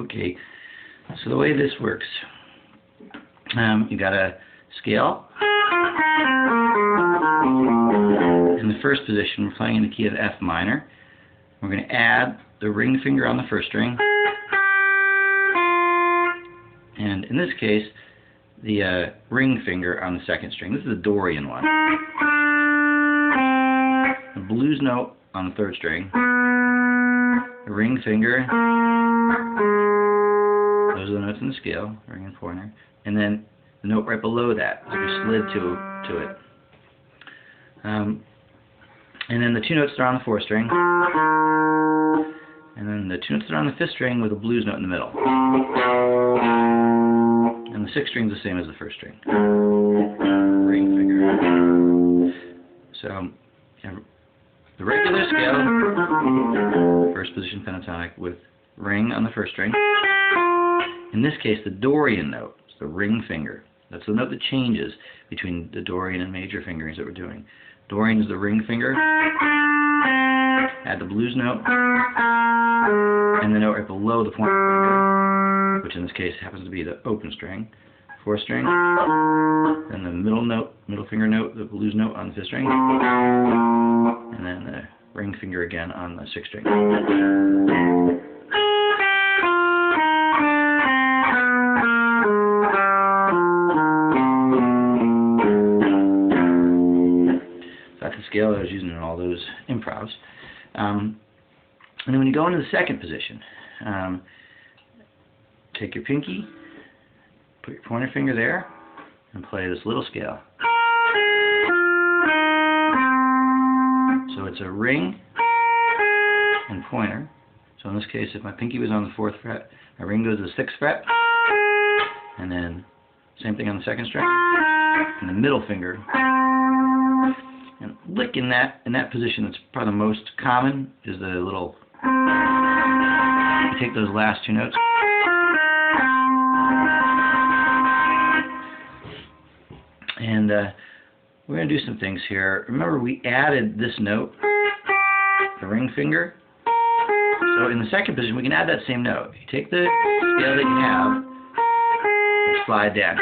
Okay, so the way this works, you got a scale. In the first position, we're playing in the key of F minor. We're going to add the ring finger on the first string, and in this case, the ring finger on the second string. This is the Dorian one. The blues note on the third string, the ring finger, those are the notes in the scale, ring and pointer, and then the note right below that, so we slid to it. And then the two notes that are on the fourth string, and then the two notes that are on the fifth string with a blues note in the middle. And the sixth string is the same as the first string. Ring finger. So, the regular scale, first position pentatonic with ring on the first string. In this case, the Dorian note is the ring finger. That's the note that changes between the Dorian and major fingerings that we're doing. Dorian is the ring finger. Add the blues note, and the note right below the pointer finger, which in this case happens to be the open string, fourth string, then the middle finger note, the blues note on the fifth string, and then the ring finger again on the sixth string. That's the scale I was using in all those improvs. And then when you go into the second position, take your pinky, put your pointer finger there, and play this little scale. So it's a ring and pointer. So in this case, if my pinky was on the 4th fret, my ring goes to the 6th fret, and then same thing on the second string, and the middle finger. And lick in that position that's probably the most common is the little, you take those last two notes, and we're going to do some things here. Remember, we added this note, the ring finger. So in the second position, we can add that same note. You take the scale that you have and slide down.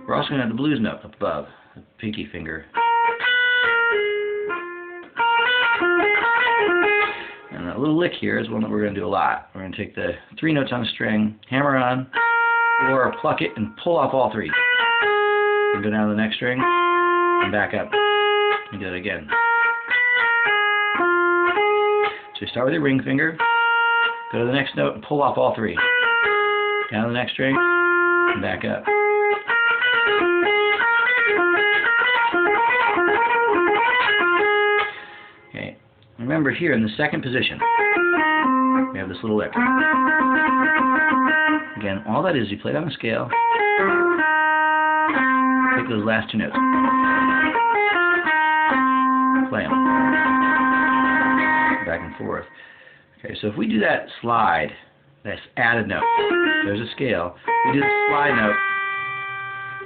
We're also going to have the blues note up above, the pinky finger. And a little lick here is one that we're going to do a lot. We're going to take the 3 notes on a string, hammer on, or pluck it and pull off all 3. And go down to the next string, and back up. And do that again. So you start with your ring finger, go to the next note and pull off all 3. Down to the next string, and back up. Okay. Remember here in the second position, we have this little lick. Again, all that is, you play it on the scale, take those last 2 notes, play them, back and forth. Okay, so if we do that slide, that's added note, there's a scale, we do the slide note,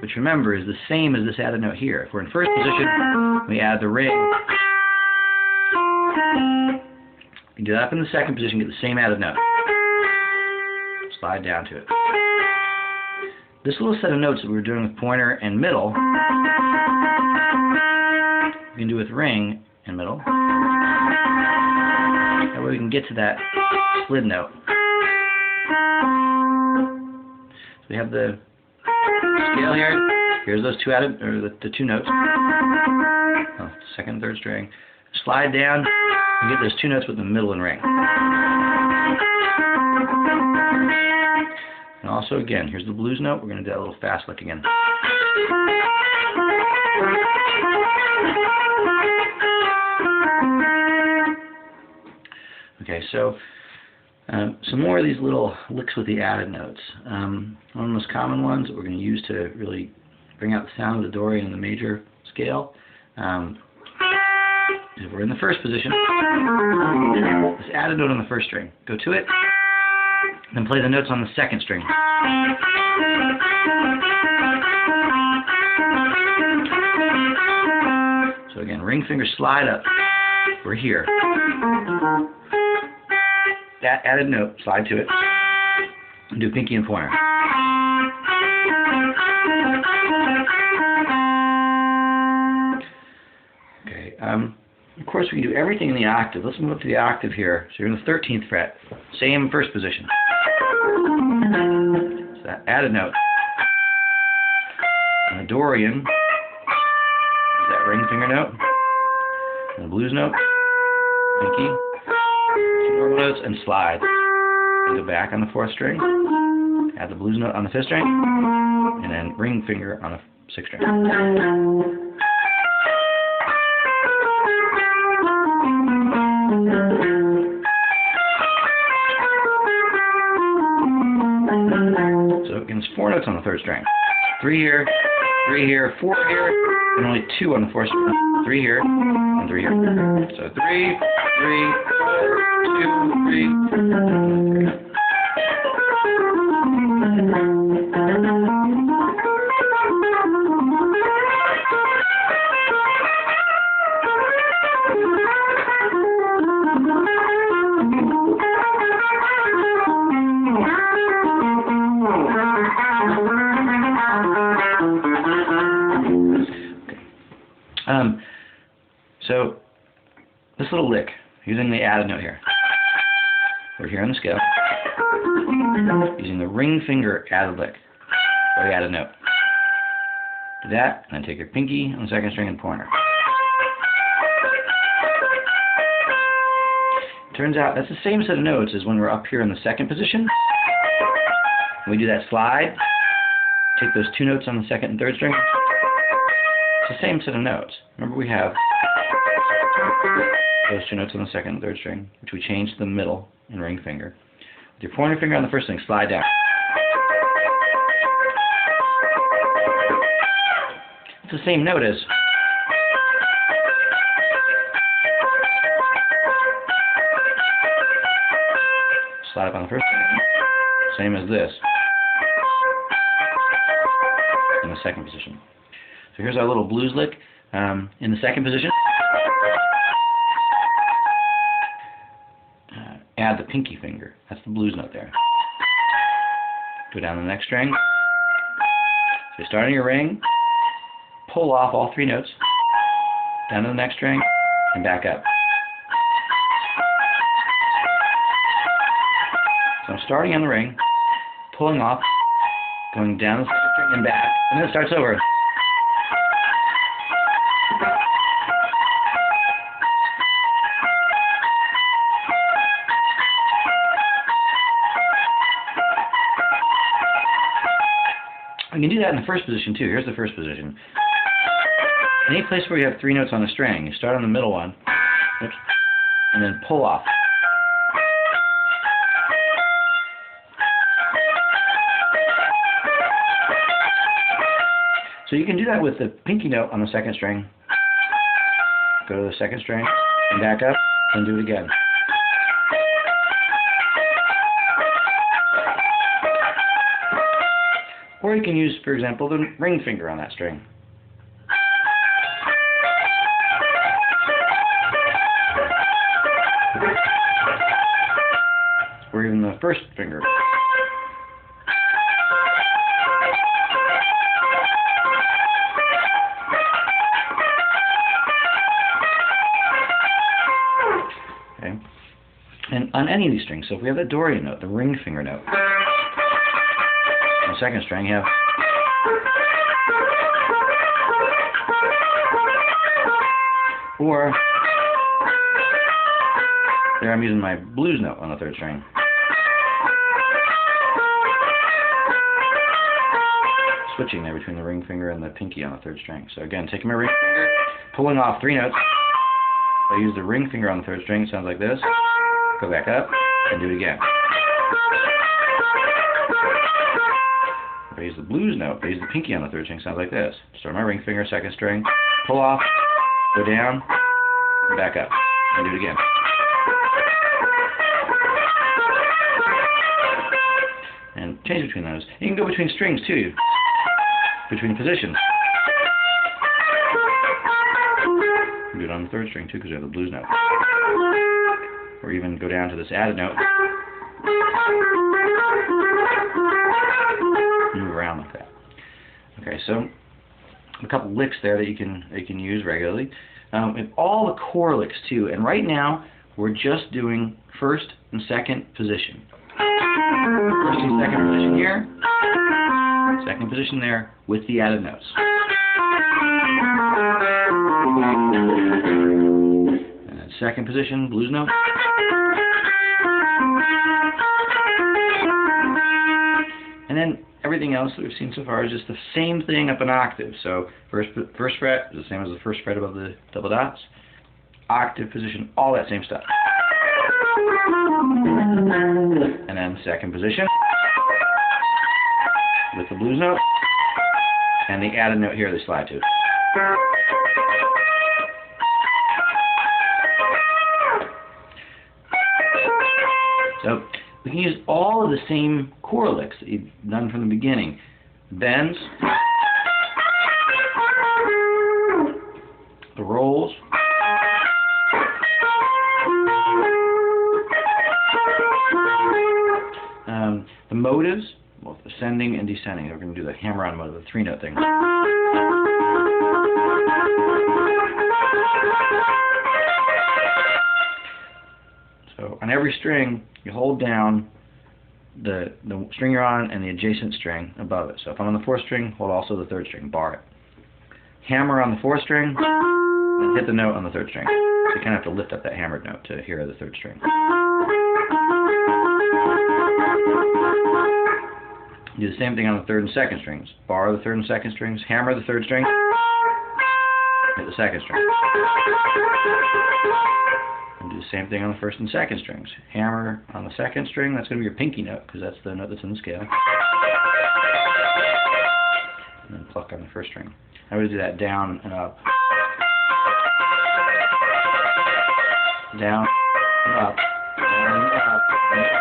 which remember is the same as this added note here. If we're in first position, we add the ring. You do that up in the second position, get the same added note. Slide down to it. This little set of notes that we were doing with pointer and middle, we can do with ring and middle. That way we can get to that slid note. So we have the scale here. Here's those 2 added, or the 2 notes. Oh, second and third string. Slide down and get those 2 notes with the middle and ring. And also, again, here's the blues note. We're going to do that little fast lick again. Okay, so some more of these little licks with the added notes. One of the most common ones that we're going to use to really bring out the sound of the Dorian and the major scale. If we're in the first position, this added note on the first string. Go to it, then play the notes on the second string. So again, ring finger slide up. We're here. That added note, slide to it, and do pinky and pointer. Okay, of course we can do everything in the octave. Let's move up to the octave here. So you're in the 13th fret, same first position. So that added note. And the Dorian is that ring finger note, and the blues note, pinky, two normal notes, and slide. And go back on the 4th string, add the blues note on the 5th string, and then ring finger on the 6th string. So again, it's 4 notes on the 3rd string. 3 here, 4 here, and only 2 on the 4th string. 3 here, and 3 here. So 3, 3, 4, 2, 3, 3. So this little lick, using the added note here. We're here on the scale, using the ring finger added lick, or the added note. Do that, and then take your pinky on the 2nd string and pointer. Turns out that's the same set of notes as when we're up here in the 2nd position. We do that slide, take those 2 notes on the 2nd and 3rd string. It's the same set of notes. Remember, we have those 2 notes on the 2nd and 3rd string, which we change to the middle in ring finger. With your pointer finger on the 1st string, slide down. It's the same note as slide up on the 1st string. Same as this in the 2nd position. So here's our little blues lick in the 2nd position. Add the pinky finger. That's the blues note there. Go down the next string. So you're starting your ring, pull off all 3 notes, down to the next string, and back up. So I'm starting on the ring, pulling off, going down the 2nd string and back, and then it starts over. We can do that in the 1st position too. Here's the 1st position. Any place where you have 3 notes on a string, you start on the middle one, oops, and then pull off. So you can do that with the pinky note on the 2nd string. Go to the 2nd string, and back up, and do it again. Or you can use, for example, the ring finger on that string. Or even the 1st finger. Okay. And on any of these strings, so if we have the Dorian note, the ring finger note, on the 2nd string, you have or there I'm using my blues note on the 3rd string. Switching there between the ring finger and the pinky on the 3rd string. So again, taking my ring finger, pulling off 3 notes. I use the ring finger on the 3rd string, sounds like this. Go back up and do it again. If I use the blues note, I use the pinky on the 3rd string, sounds like this. Start my ring finger, 2nd string, pull off, go down, back up, and do it again. And change between those. You can go between strings too, between positions. can do it on the third string too, because we have the blues note. Or even go down to this added note. Move around like that. Okay, so a couple licks there that you can use regularly. And all the core licks too. And right now we're just doing first and second position. First and second position here. Second position there with the added notes. And then second position, blues note. And then everything else that we've seen so far is just the same thing up an octave. So first fret is the same as the first fret above the double dots. Octave position, all that same stuff. And then second position with the blues note and the added note here, the slide to. So we can use all of the same core licks that you've done from the beginning. Bends, the rolls, the motives, both ascending and descending. We're going to do the hammer-on motive, the three-note thing. So on every string, you hold down the string you're on and the adjacent string above it. So if I'm on the fourth string, hold also the third string, bar it. Hammer on the fourth string, and hit the note on the third string. So you kind of have to lift up that hammered note to hear the third string. Do the same thing on the third and second strings. Bar the third and second strings, hammer the third string, hit the second string. And do the same thing on the first and second strings. Hammer on the second string, that's going to be your pinky note, because that's the note that's in the scale. And then pluck on the first string. I would do that down and up. Down and up. Down and up. And up.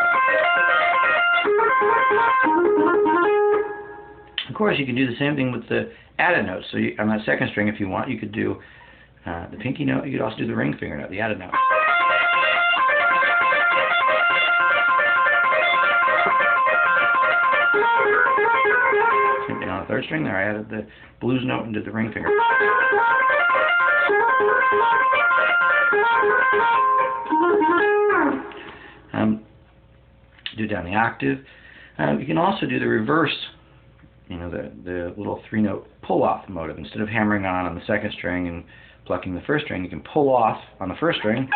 Of course, you can do the same thing with the added notes. So on that second string, if you want, you could do the pinky note. You could also do the ring finger note, the added note. Same thing on the third string there. I added the blues note and did the ring finger. Do down the octave. You can also do the reverse, the little three-note pull-off motive. Instead of hammering on the second string and plucking the first string, you can pull off on the first string and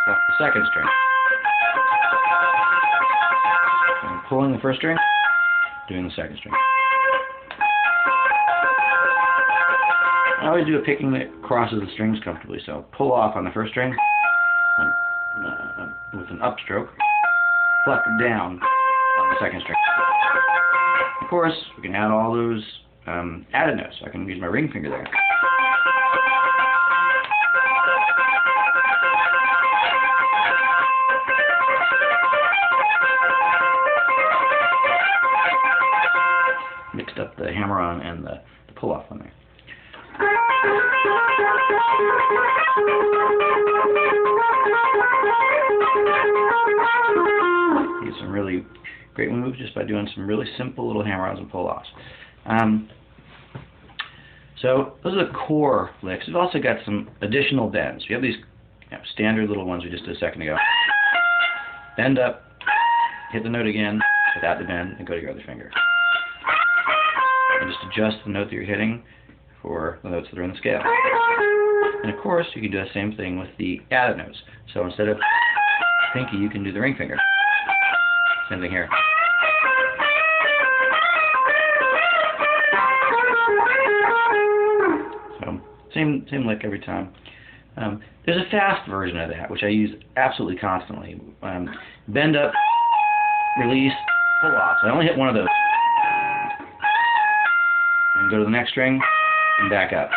pluck the second string. And pulling the first string, doing the second string. I always do a picking that crosses the strings comfortably. So pull off on the first string with an upstroke, pluck down on the second string. Of course, we can add all those added notes. I can use my ring finger there. Mixed up the hammer-on and the pull-off on there. Get some really great moves just by doing some really simple little hammer-ons and pull-offs. So those are the core licks. We've also got some additional bends. We have these standard little ones we just did a second ago. Bend up, hit the note again without the bend, and go to your other finger. And just adjust the note that you're hitting for the notes that are in the scale. And of course, you can do the same thing with the added notes. So instead of pinky, you can do the ring finger. Same thing here. So same lick every time. There's a fast version of that, which I use absolutely constantly. Bend up, release, pull off. So I only hit one of those. And go to the next string and back up.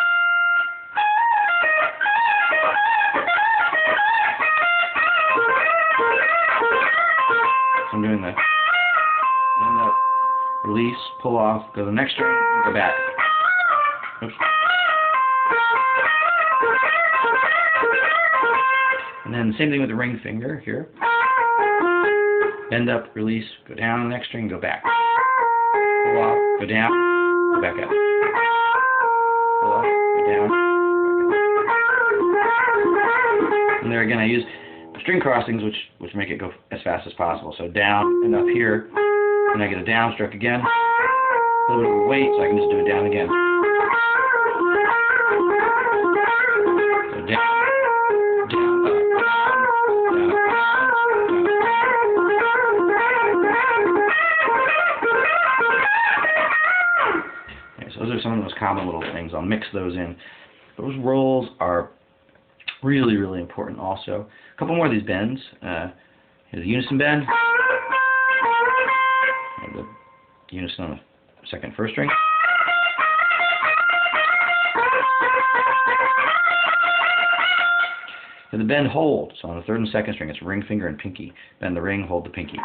So I'm doing the bend up, release, pull off, go to the next string, and go back. Oops. And then same thing with the ring finger here. Bend up, release, go down on the next string, go back. Pull off, go down, go back up. Pull off, go down. And there again, I use string crossings, which make it go as fast as possible. So down and up here, and I get a down stroke again. A little bit of weight, so I can just do it down again. So down, down, up, down, down, okay, so those are some of the most common little things. I'll mix those in. Those rolls are really, really important also. A couple more of these bends. Here's the unison bend. The unison on the second, first string. And the bend hold. So on the third and second string, it's ring finger and pinky. Bend the ring, hold the pinky.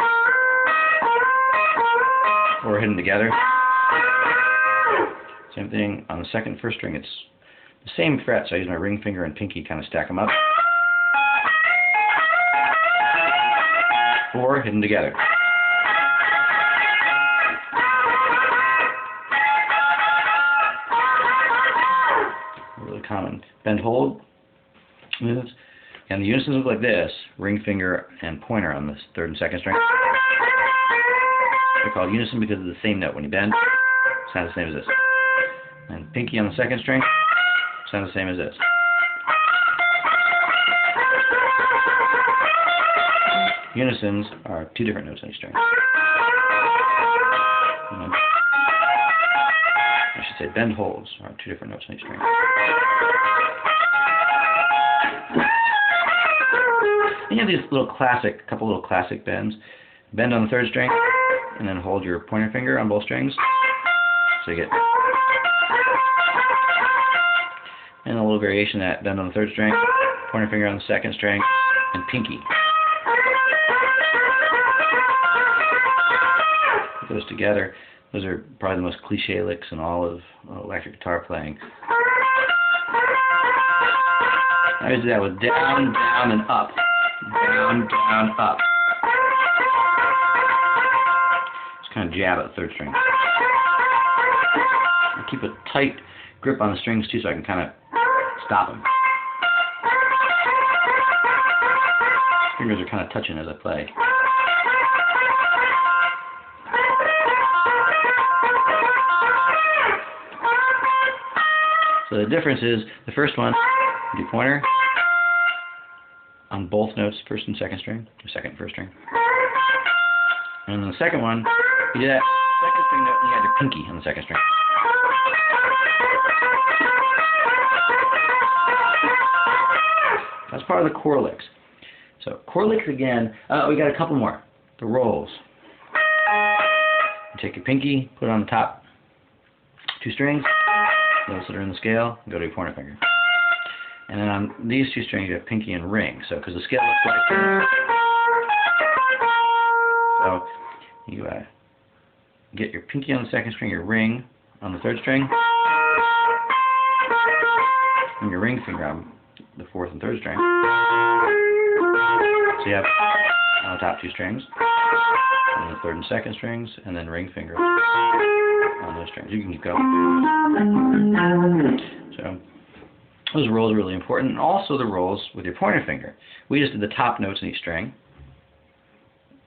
Or hit them together. Same thing on the second and first string. It's the same fret, so I use my ring finger and pinky, kind of stack them up. Or hit them together. Really common. Bend hold moves. And the unisons look like this: ring finger and pointer on the third and second string. They're called unison because of the same note. When you bend, it sounds the same as this. And pinky on the second string sounds the same as this. Unisons are two different notes on each string. I should say bend holds are two different notes on each string. And you have these couple little classic bends. Bend on the third string, and then hold your pointer finger on both strings. So you get, and a little variation of that: bend on the third string, pointer finger on the second string, and pinky. Put those together. Those are probably the most cliche licks in all of electric guitar playing. I always do that with down, down, and up. Down, down, up. Just kind of jab at the third string. I keep a tight grip on the strings too, so I can kind of stop them. Fingers are kind of touching as I play. So the difference is, the first one, you do pointer on both notes, first and second string, or second and first string. And then the second one, you do that second string note, and you add your pinky on the second string. That's part of the core licks. So core licks again, we got a couple more. The rolls. You take your pinky, put it on the top two strings, those that are in the scale, and go to your pointer finger. And then on these two strings, you have pinky and ring. So, because the scale looks like this. So, you get your pinky on the second string, your ring on the third string, and your ring finger on the fourth and third string. So you have on the top two strings, and the third and second strings, and then ring finger on those strings. You can keep going. So those rolls are really important, and also the rolls with your pointer finger. We just did the top notes in each string,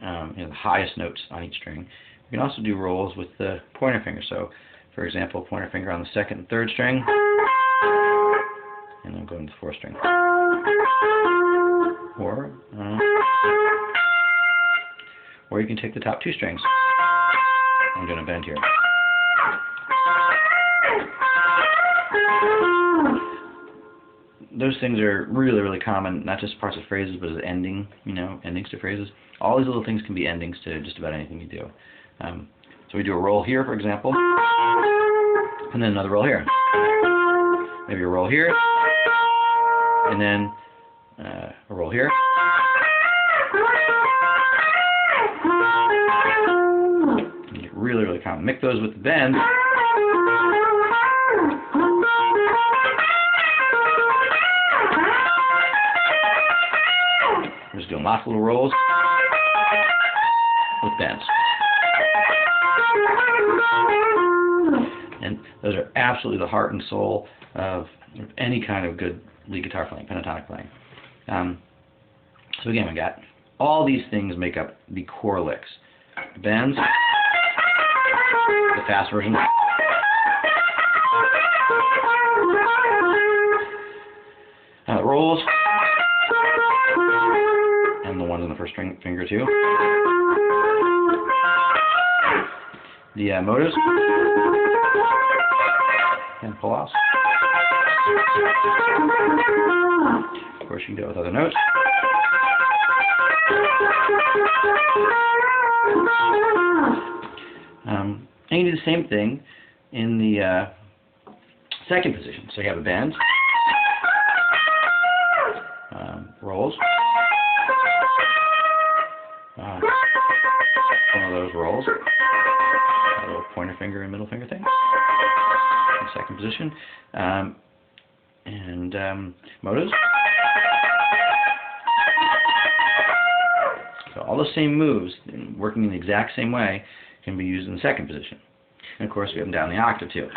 the highest notes on each string. You can also do rolls with the pointer finger. So, for example, pointer finger on the second and third string, and then go into the fourth string. Or you can take the top two strings. I'm doing a bend here. Those things are really, really common, not just parts of phrases, but as endings to phrases. All these little things can be endings to just about anything you do. So we do a roll here, for example, and then another roll here. Maybe a roll here, and then a roll here. Really, really common. Mix those with the bend. just doing lots of little rolls with bends. And those are absolutely the heart and soul of any kind of good lead guitar playing, pentatonic playing. So again, we got all these things make up the core licks. The bends, the fast version, rolls, and the ones on the first finger too. The motives and pull-offs. Of course, you can do it with other notes. And you do the same thing in the second position. So you have a bend, rolls, one of those rolls, a little pointer finger and middle finger thing, in the second position, and motives. So all the same moves, working in the exact same way, can be used in the second position. And of course, we have them down the octave too.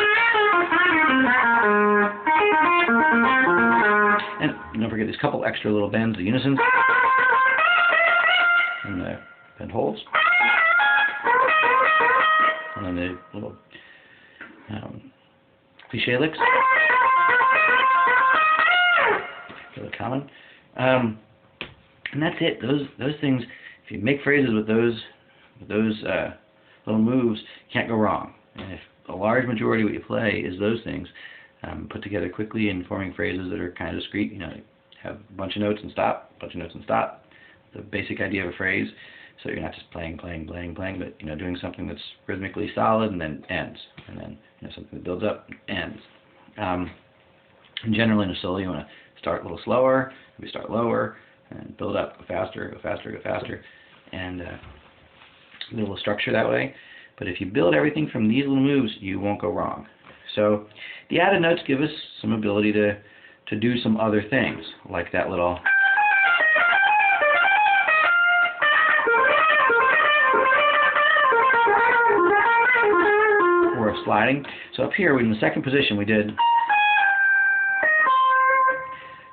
And don't forget these couple extra little bends, the unisons, and the bend holds, and then the little cliche licks, really common. And that's it. Those things. If you make phrases with those little moves, you can't go wrong. And if a large majority of what you play is those things, put together quickly and forming phrases that are kind of discrete, have a bunch of notes and stop, a bunch of notes and stop, the basic idea of a phrase, so you're not just playing, but doing something that's rhythmically solid and then ends, and then something that builds up and ends. And generally in a solo, you want to start a little slower, maybe start lower, and build up, go faster, and a little structure that way. But if you build everything from these little moves, you won't go wrong. So the added notes give us some ability to do some other things, like that little or sliding. So up here, in the second position, we did.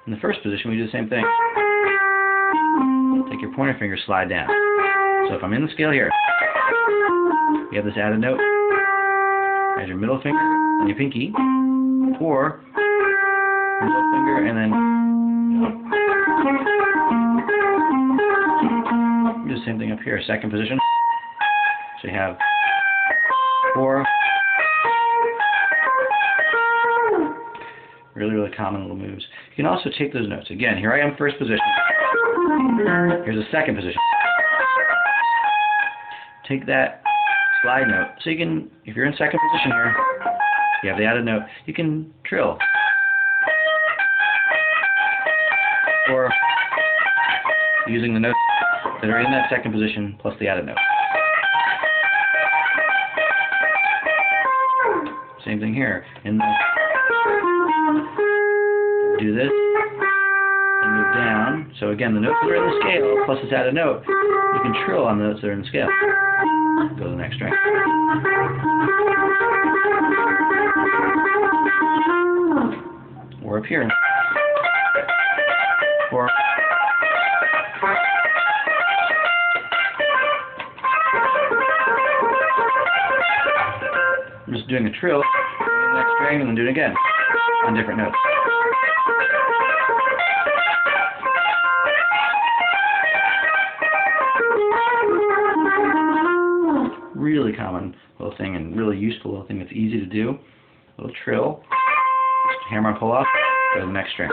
In the first position, we do the same thing. Take your pointer finger, slide down. So if I'm in the scale here, you have this added note as your middle finger and your pinky, or middle finger and then do the same thing up here, second position. So you have 4 really common little moves. You can also take those notes. Again, here I am, first position. Here's a second position. Take that slide note. So you can, if you're in second position here, you have the added note, you can trill. Or using the notes that are in that second position plus the added note. Same thing here. Do this and move down. So again, the notes that are in the scale plus this added note, you can trill on the notes that are in the scale. Go to the next string. Or up here. Or I'm just doing a trill, the next string, and then do it again on different notes. Really common little thing and really useful little thing that's easy to do. A little trill, just hammer and pull off, go to the next string.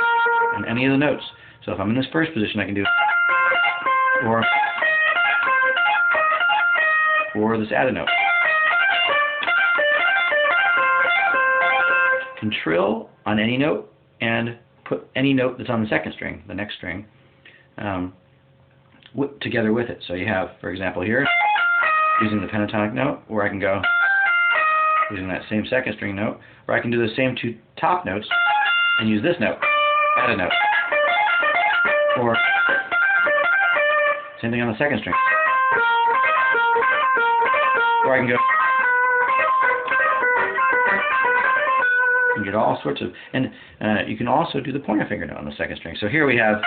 And any of the notes. So if I'm in this first position, I can do or this added note. Can trill on any note and put any note that's on the second string, the next string, together with it. So you have, for example, here, using the pentatonic note, or I can go using that same second string note, or I can do the same 2 top notes and use this note, added note, or Same thing on the second string. Or I can go. You can get all sorts of, and you can also do the pointer finger note on the second string. So here we have.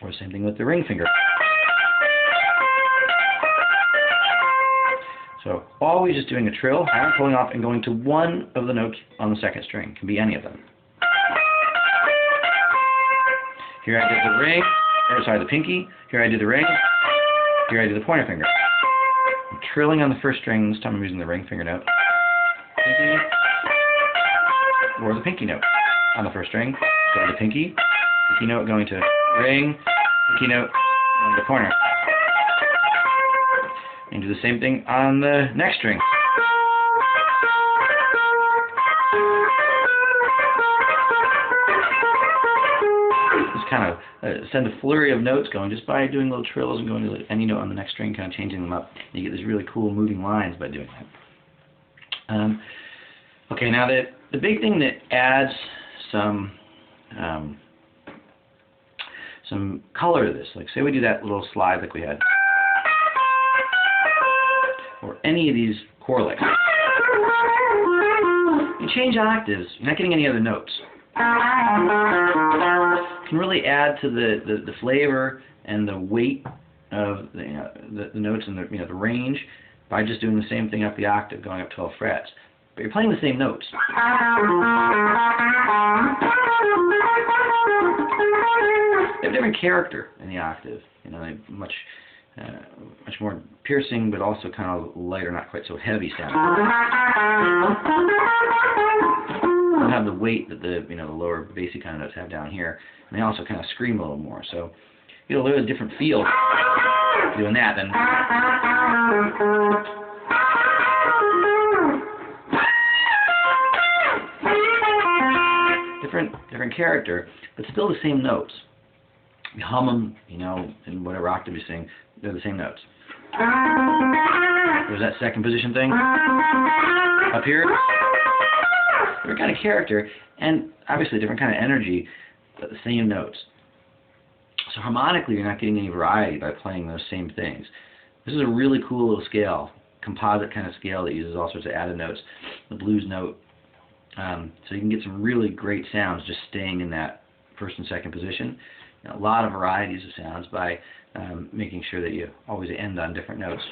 Or same thing with the ring finger. So always just doing a trill, pulling off and going to one of the notes on the second string. It can be any of them. Here I did the ring, or sorry, the pinky. Here I do the ring. Here I do the pointer finger. I'm trilling on the first string. This time I'm using the ring finger note. Pinky, or the pinky note on the first string. Going to pinky. Pinky note going to ring. Pinky note going to pointer. And do the same thing on the next string. Just kind of send a flurry of notes going just by doing little trills and going to any note on the next string, kind of changing them up. And you get these really cool moving lines by doing that. Okay, now the big thing that adds some color to this, like say we do that little slide like we had, or any of these chord licks. You change octaves, you're not getting any other notes. It can really add to the flavor and the weight of the notes and the range by just doing the same thing up the octave, going up 12 frets. But you're playing the same notes. They have a different character in the octave. They're much more piercing, but also kind of lighter, not quite so heavy sound. They don't have the weight that the lower bassy kind of notes have down here, and they also kind of scream a little more. So you get a little different feel doing that than. Different character, but still the same notes. You hum them, in whatever octave you sing, they're the same notes. There's that second position thing up here. Different kind of character, and obviously different kind of energy, but the same notes. So harmonically, you're not getting any variety by playing those same things. This is a really cool little scale, composite kind of scale that uses all sorts of added notes. The blues note. So you can get some really great sounds just staying in that first and second position. A lot of varieties of sounds by making sure that you always end on different notes.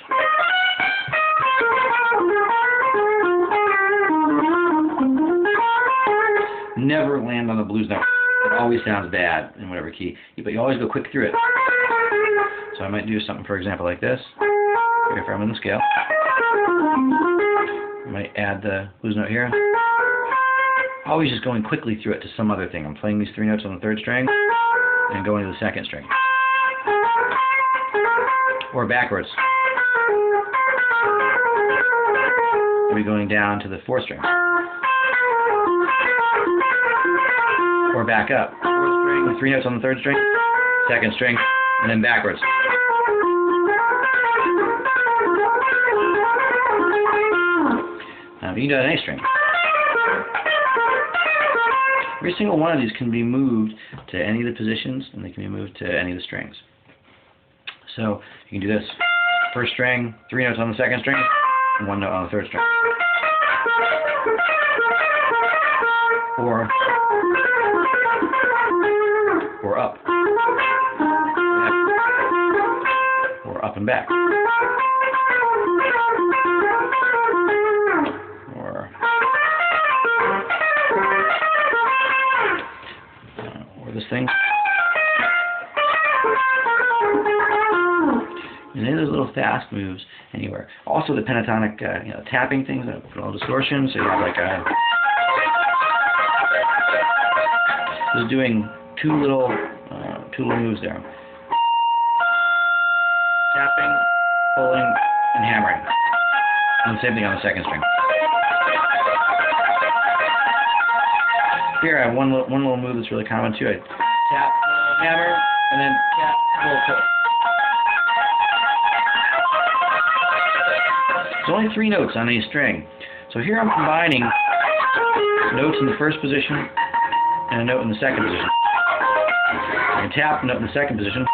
Never land on the blues note. It always sounds bad in whatever key, but you always go quick through it. So I might do something, for example, like this. If I'm in the scale, I might add the blues note here. Always just going quickly through it to some other thing. I'm playing these three notes on the third string and going to the second string. Or backwards. Maybe going down to the fourth string. Or back up. Fourth string, three notes on the third string, second string, and then backwards. You can do that on any string. Every single one of these can be moved to any of the positions, and they can be moved to any of the strings. So you can do this. First string, three notes on the second string, and one note on the third string. Or up. Or up and back. Or this thing. And then those little fast moves anywhere. Also the pentatonic, tapping things, put a little distortion, so you have like a. Just doing two little moves there. Tapping, pulling, and hammering. And the same thing on the second string. Here I have one little move that's really common too. I tap, hammer, and then tap, pull, pull. There's only three notes on a string. So here I'm combining notes in the first position and a note in the second position. I can tap a note in the second position.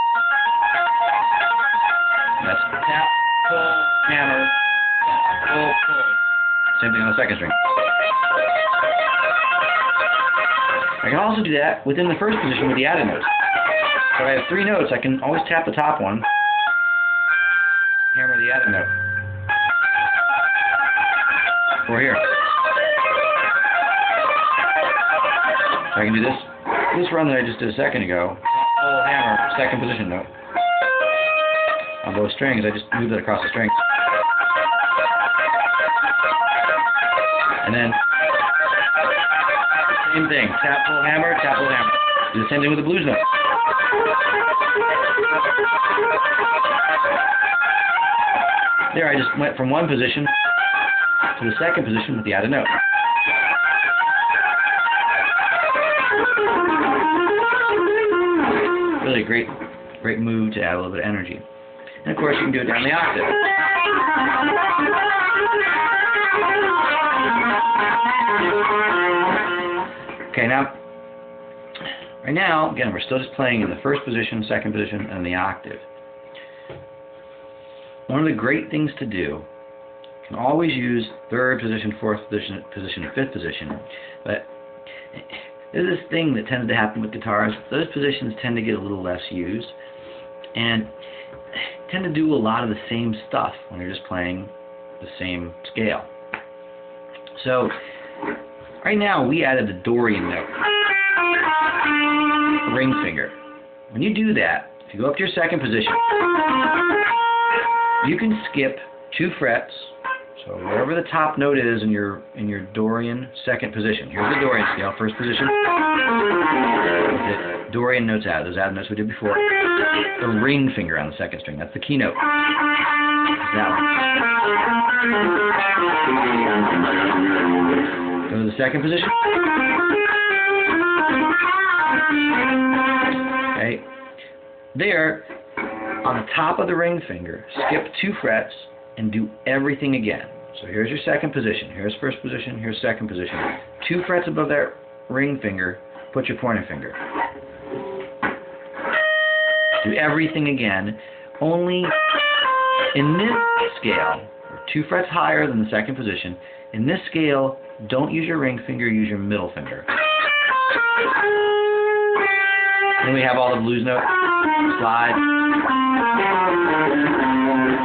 That's tap, pull, hammer, pull, pull. Same thing on the second string. I can also do that within the first position with the added notes. So if I have 3 notes, I can always tap the top one, hammer the added note. Or here. So I can do this run that I just did a second ago. Pull, hammer, second position note. On both strings, I just move that across the strings. And then, same thing, tap, pull, hammer, tap, pull, hammer. Do the same thing with the blues note. There, I just went from one position to the second position with the added note. Really great move to add a little bit of energy. And of course, you can do it down the octave. Okay, right now, again, we're still just playing in the first position, second position, and the octave. One of the great things to do, you can always use third position, fourth position, and fifth position, but there's this thing that tends to happen with guitars. Those positions tend to get a little less used, and tend to do a lot of the same stuff when you're just playing the same scale. So, right now, we added the Dorian note, ring finger. When you do that, if you go up to your second position, you can skip 2 frets. So wherever the top note is in your Dorian second position. Here's the Dorian scale, first position. The Dorian notes added, those added notes we did before. The ring finger on the second string, that's the key note. That one. Go to the second position. Okay. There, on the top of the ring finger, skip 2 frets and do everything again. So here's your second position, here's first position, here's second position. 2 frets above that ring finger, put your pointer finger. Do everything again, only in this scale, 2 frets higher than the second position. In this scale, don't use your ring finger, use your middle finger. Then we have all the blues notes, slide,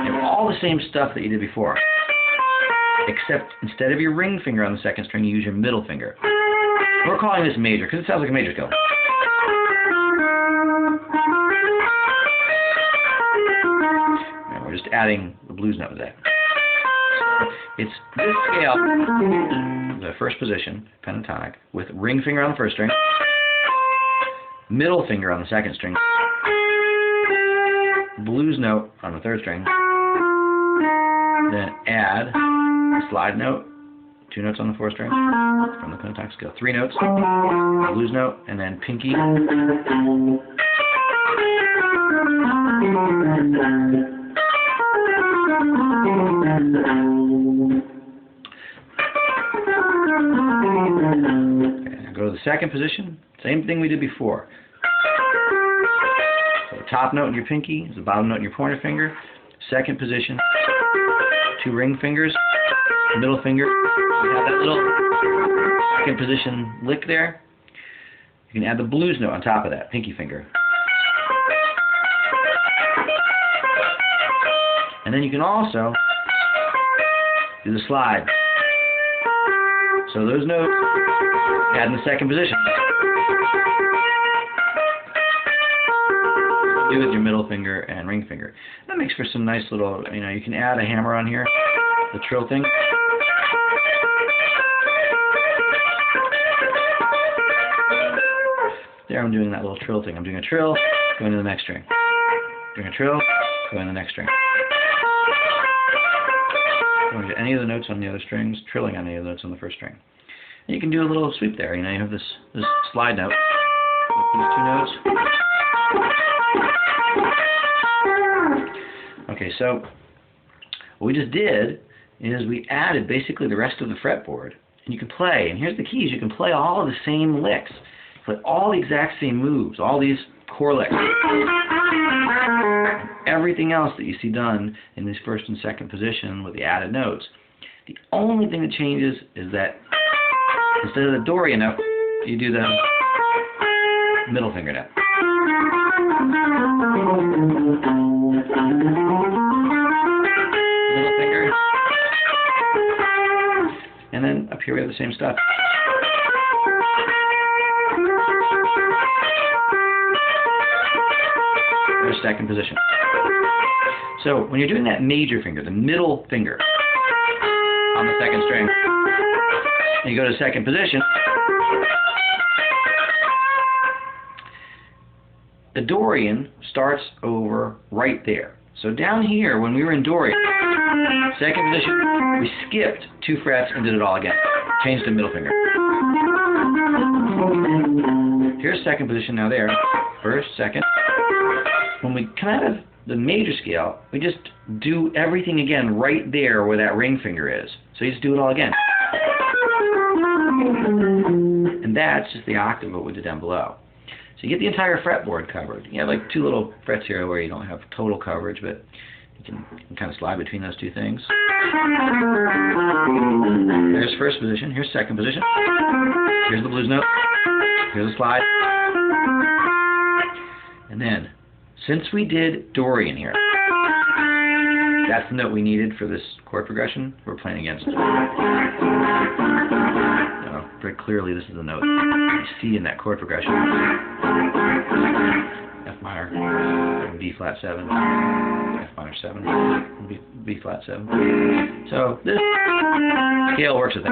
and all the same stuff that you did before. Except instead of your ring finger on the second string, you use your middle finger. We're calling this major because it sounds like a major scale. And we're just adding the blues note to that. It's this scale, the first position, pentatonic, with ring finger on the first string, middle finger on the second string, blues note on the third string, then add a slide note, 2 notes on the fourth string from the pentatonic scale, 3 notes, blues note, and then pinky. Okay, go to the second position, same thing we did before. So the top note in your pinky is the bottom note in your pointer finger. Second position, 2 ring fingers, middle finger. You have that little second position lick there. You can add the blues note on top of that, pinky finger. And then you can also do the slide. So those notes add in the second position. Do with your middle finger and ring finger. That makes for some nice little, you can add a hammer on here, the trill thing. There I'm doing that little trill thing. I'm doing a trill, going to the next string. Doing a trill, going to the next string. Going to any of the notes on the other strings, trilling on any of the notes on the first string. And you can do a little sweep there. You have this slide note with these 2 notes. Okay, so what we just did is we added basically the rest of the fretboard, and you can play. And here's the keys: you can play all of the same licks. play all the exact same moves, all these core licks. Everything else that you see done in this first and second position with the added notes. The only thing that changes is that instead of the Dorian note, you do the middle finger note. Middle finger. And then up here we have the same stuff. There's second position. So when you're doing that major finger, the middle finger on the second string, and you go to second position, the Dorian starts over right there. So down here, when we were in Dorian, second position, we skipped 2 frets and did it all again. Changed to middle finger. Here's second position now there. First, second. When we come out of the major scale, we just do everything again right there where that ring finger is. So you just do it all again. And that's just the octave of what we did down below. So you get the entire fretboard covered. You have like 2 little frets here where you don't have total coverage, but you can kind of slide between those 2 things. There's first position. Here's second position. Here's the blues note. Here's the slide. And then, since we did Dorian here, that's the note we needed for this chord progression. We're playing against it. Very clearly, this is the note you see in that chord progression. F minor, B flat 7, F minor 7, B flat 7. So this scale works with that.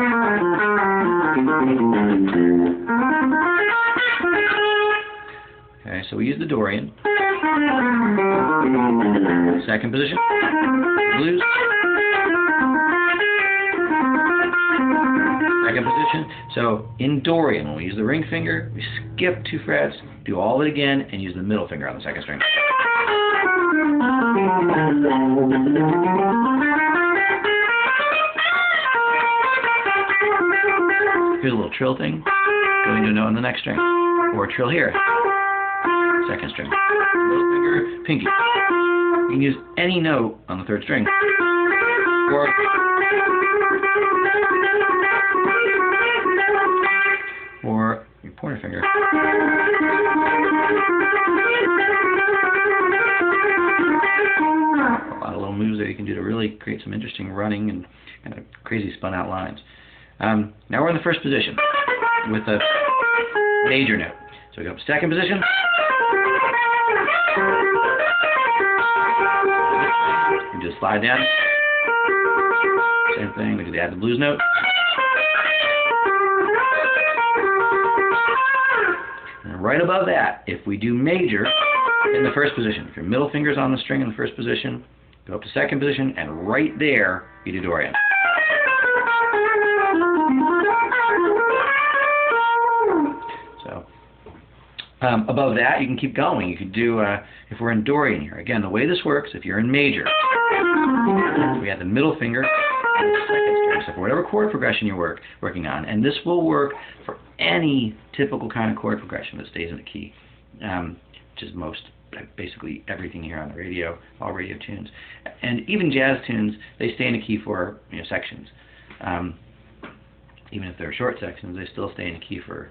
Okay, so we use the Dorian. Second position, blues. Second position. So in Dorian, when we use the ring finger, we skip 2 frets, do all of it again, and use the middle finger on the second string. Here's a little trill thing, going to a note on the next string, or a trill here, second string. Middle finger, pinky. You can use any note on the third string, or your pointer finger. A lot of little moves that you can do to really create some interesting running and kind of crazy spun out lines. Now we're in the first position with a major note. So we go up to second position. We do a slide down. Same thing, we do add the blues note. And right above that, if we do major in the first position, if your middle finger's on the string in the first position, go up to second position, and right there, you do Dorian. So, above that, you can keep going. You could do, if we're in Dorian here, again, the way this works, if you're in major, we have the middle finger and the second string, so for whatever chord progression you're working on, and this will work for any typical kind of chord progression that stays in the key, which is basically everything here on the radio, all radio tunes. And even jazz tunes, they stay in the key for sections. Even if they're short sections, they still stay in the key for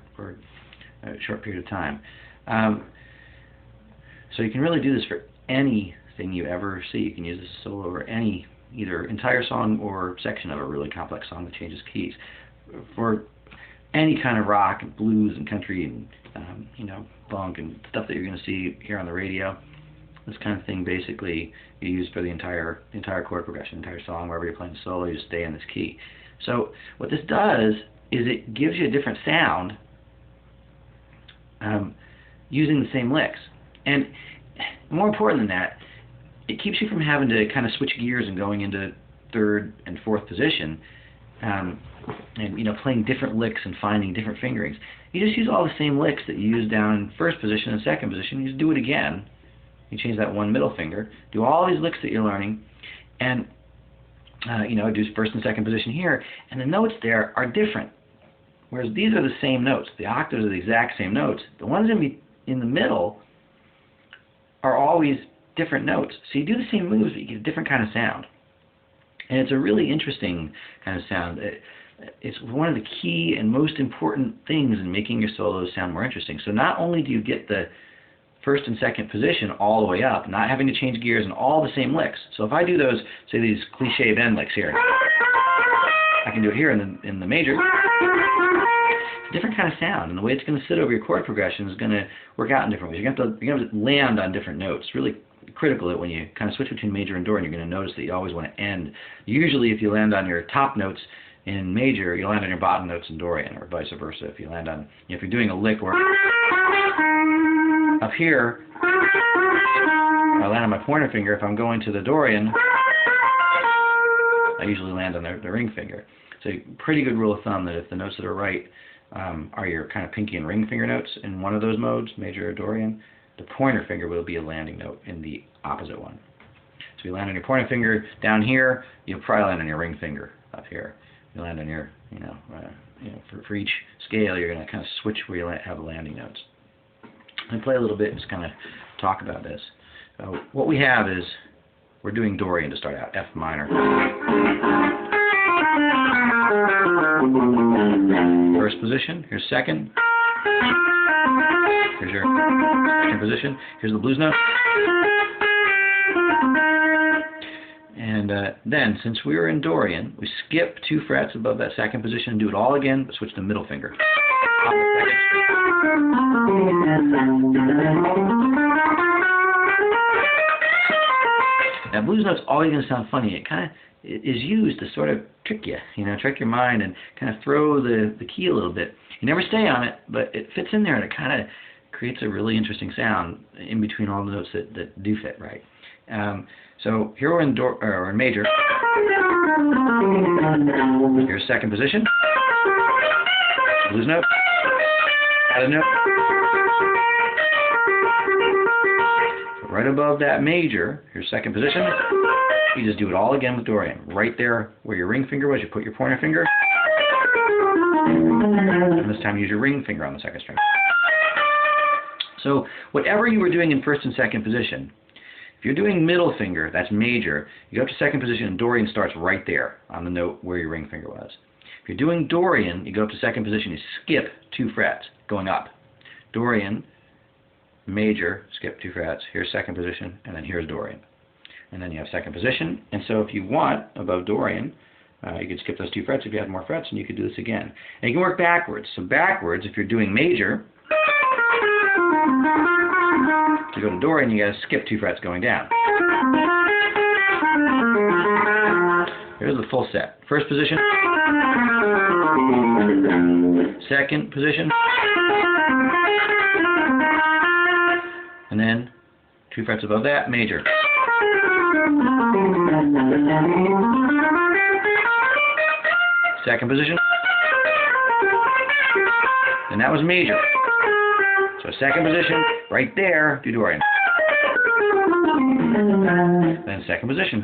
a short period of time. So you can really do this for anything you ever see. You can use this solo over any, either entire song or section of a really complex song that changes keys. For any kind of rock and blues and country and funk and stuff that you're going to see here on the radio, this kind of thing basically you use for the entire chord progression, entire song. Wherever you're playing solo, you just stay in this key. So what this does is it gives you a different sound using the same licks. And more important than that, it keeps you from having to kind of switch gears and going into third and fourth position and playing different licks and finding different fingerings. You just use all the same licks that you use down in first position and second position. You just do it again. You change that one middle finger, do all these licks that you're learning, and do first and second position here, and the notes there are different. Whereas these are the same notes. The octaves are the exact same notes. The ones in the middle are always different notes. So you do the same moves, but you get a different kind of sound. And it's a really interesting kind of sound. It's one of the key and most important things in making your solos sound more interesting. So not only do you get the first and second position all the way up, not having to change gears and all the same licks. So if I do those, say these cliche bend licks here, I can do it here in the major. It's a different kind of sound, and the way it's going to sit over your chord progression is going to work out in different ways. You're going to land on different notes. It's really critical that when you kind of switch between major and Dorian, you're going to notice that you always want to end. Usually if you land on your top notes in major, you'll land on your bottom notes in Dorian, or vice versa. If you land on, if you're doing a lick where up here, I land on my pointer finger. If I'm going to the Dorian, I usually land on the ring finger. So pretty good rule of thumb that if the notes that are right are your kind of pinky and ring finger notes in one of those modes, major or Dorian, the pointer finger will be a landing note in the opposite one. So you land on your pointer finger down here, you'll probably land on your ring finger up here. You land on your, for each scale, you're going to kind of switch where you have the landing notes. And play a little bit, just kind of talk about this. What we have is, we're doing Dorian to start out, F minor. First position, here's second. Here's your second position. Here's the blues note. And then, since we were in Dorian, we skip 2 frets above that second position and do it all again, but switch the middle finger. Now, blues note's always going to sound funny. It kind of is used to sort of trick you, trick your mind and kind of throw the key a little bit. You never stay on it, but it fits in there and it kind of creates a really interesting sound in between all the notes that do fit right. So here we're in major. Here's second position. Blues note. Added note. Right above that major, here's second position. You just do it all again with Dorian. Right there where your ring finger was, you put your pointer finger. And this time use your ring finger on the second string. So whatever you were doing in first and second position, if you're doing middle finger, that's major, you go up to second position and Dorian starts right there on the note where your ring finger was. If you're doing Dorian, you go up to second position, you skip 2 frets going up. Dorian, major, skip 2 frets, here's second position, and then here's Dorian. And then you have second position, and so if you want, above Dorian, you could skip those 2 frets if you had more frets, and you could do this again. And you can work backwards. So backwards, if you're doing major, to go to Dorian, you got to skip 2 frets going down. Here's the full set. First position, second position, and then 2 frets above that, major. Second position, and that was major. So second position, right there, do Dorian. Then second position.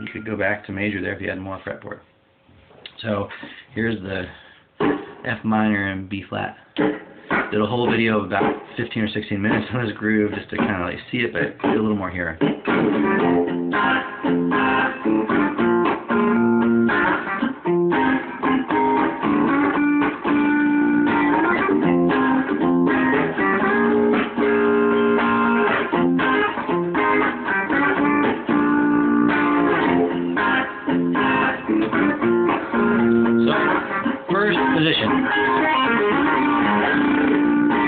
You could go back to major there if you had more fretboard. So here's the F minor and B flat. Did a whole video of about 15 or 16 minutes on this groove just to kind of like see it, but do a little more here. First position.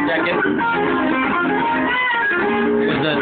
Second. Here's the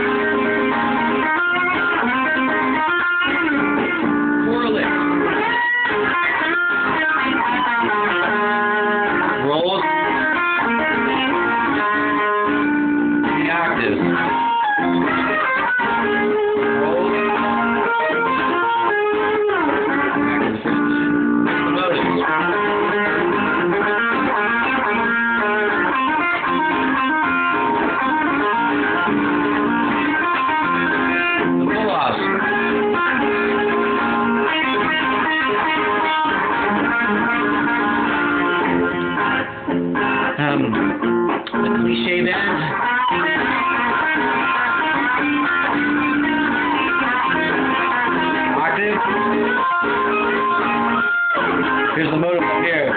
Here's the motive up here.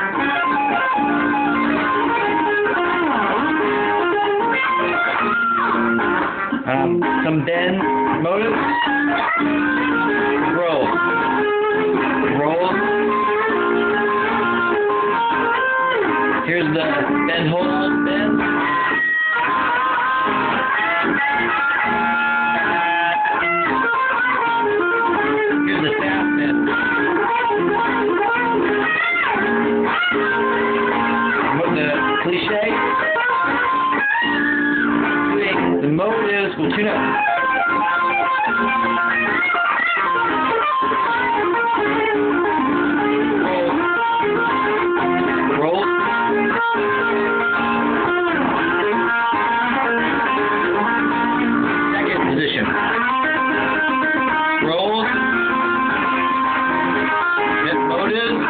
Some bend motives. Roll. Roll. Here's the bend hold bend. Here's the staff bend. With the cliche. The motives will tune up. Roll. Roll. Second position. Roll. Hit motives.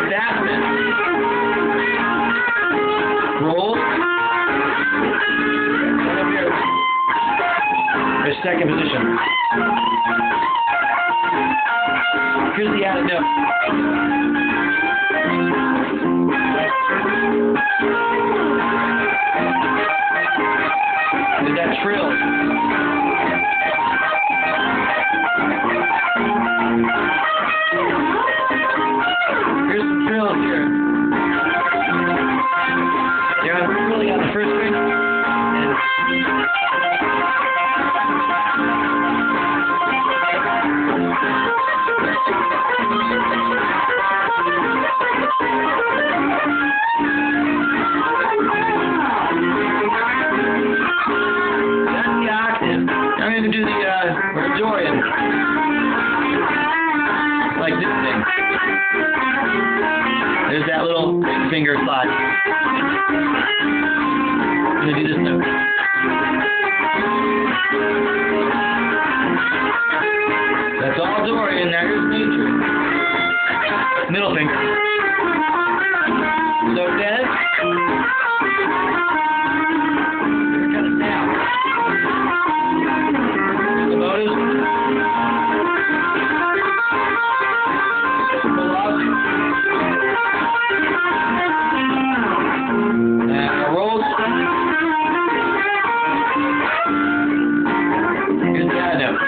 Staff bend. Roll. Right up here. There's second position. Here's the added note. There's that trill. Here's some trills here. They're really on the first string. That's the octave. I'm going to do the Dorian. Like this thing. There's that little finger slide. I'm going to do this note. That's all Dorian. Now here's Major. Middle finger. So dead. Here kind of down. The motives. Pull out. Rolls. Here's the add note.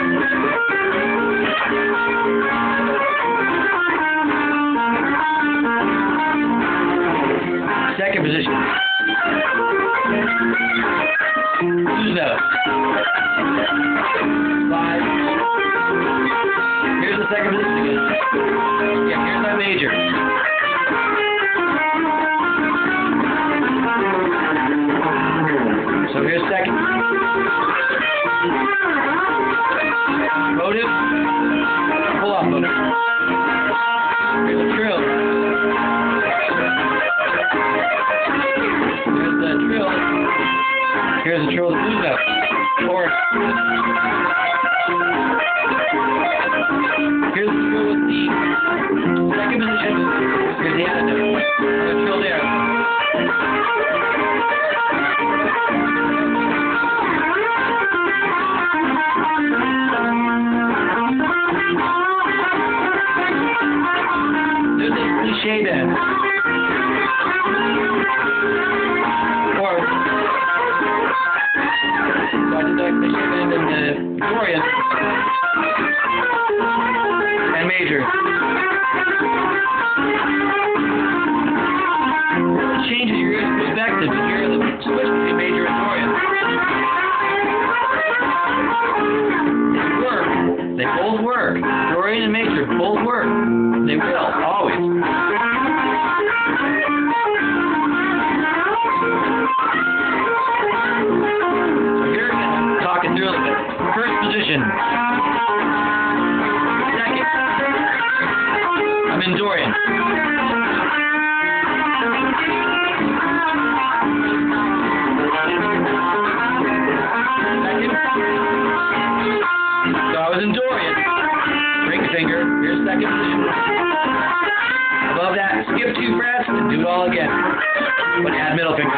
Second position. Blues note. 5. Here's the second position again. Yeah, here's my major. So here's second. Motive. Pull off motive. Here's the trill. Here's the trill. Here's the trill of the blues note. Chord. Here's the trill with the second position. Here's the added note. The trill there. There's a cliche bend. Or, so I did that cliche bend in the Dorian and Major. It changes your perspective to hear the switch between Major and Dorian. They work. They both work. Dorian and Major both work. They will, always. So here again, talking through a little bit. First position. Second. I'm in Dorian. Second. So I was in Dorian. Ring finger. Here's second position. Above that, skip 2 frets and do it all again. But add middle finger.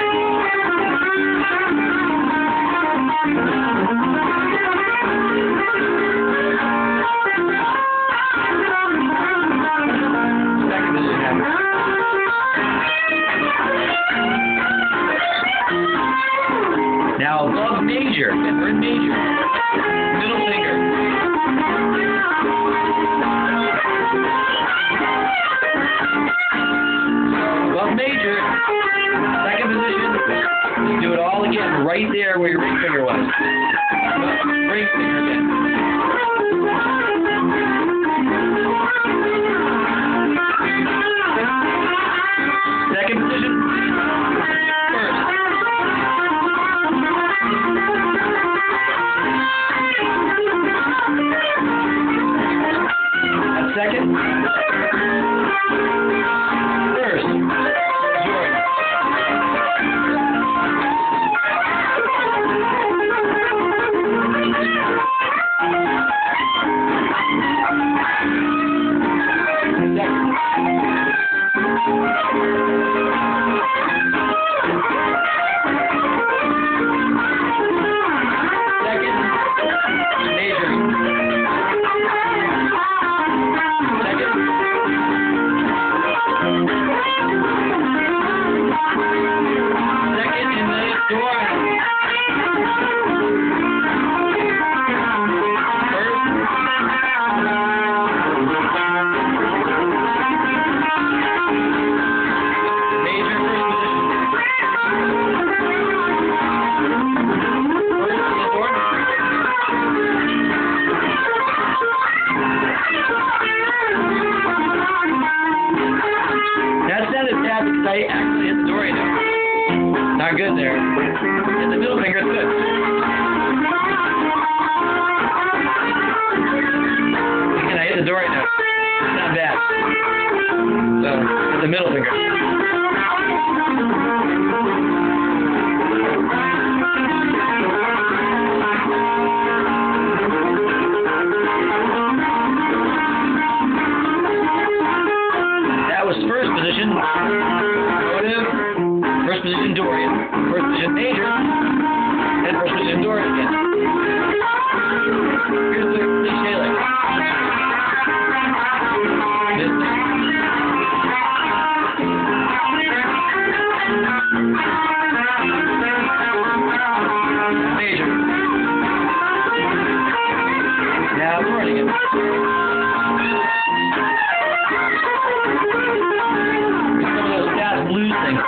Some of those jazz blues things.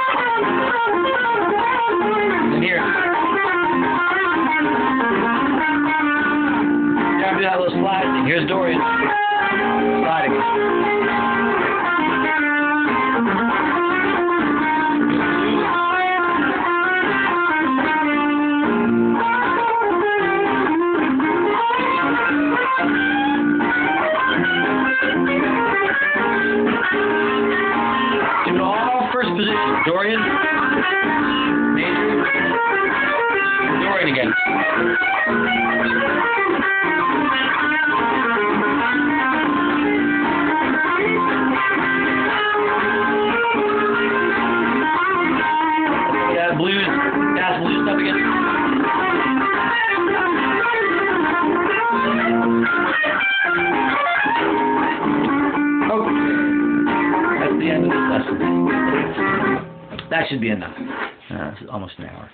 And here. Yeah, do that little slide thing. Here's Dorian. Sliding. Give it all first position. Dorian, Major, Dorian again. Yeah, blues, jazz blues stuff again. That's the end of this lesson. That should be enough. It's almost an hour.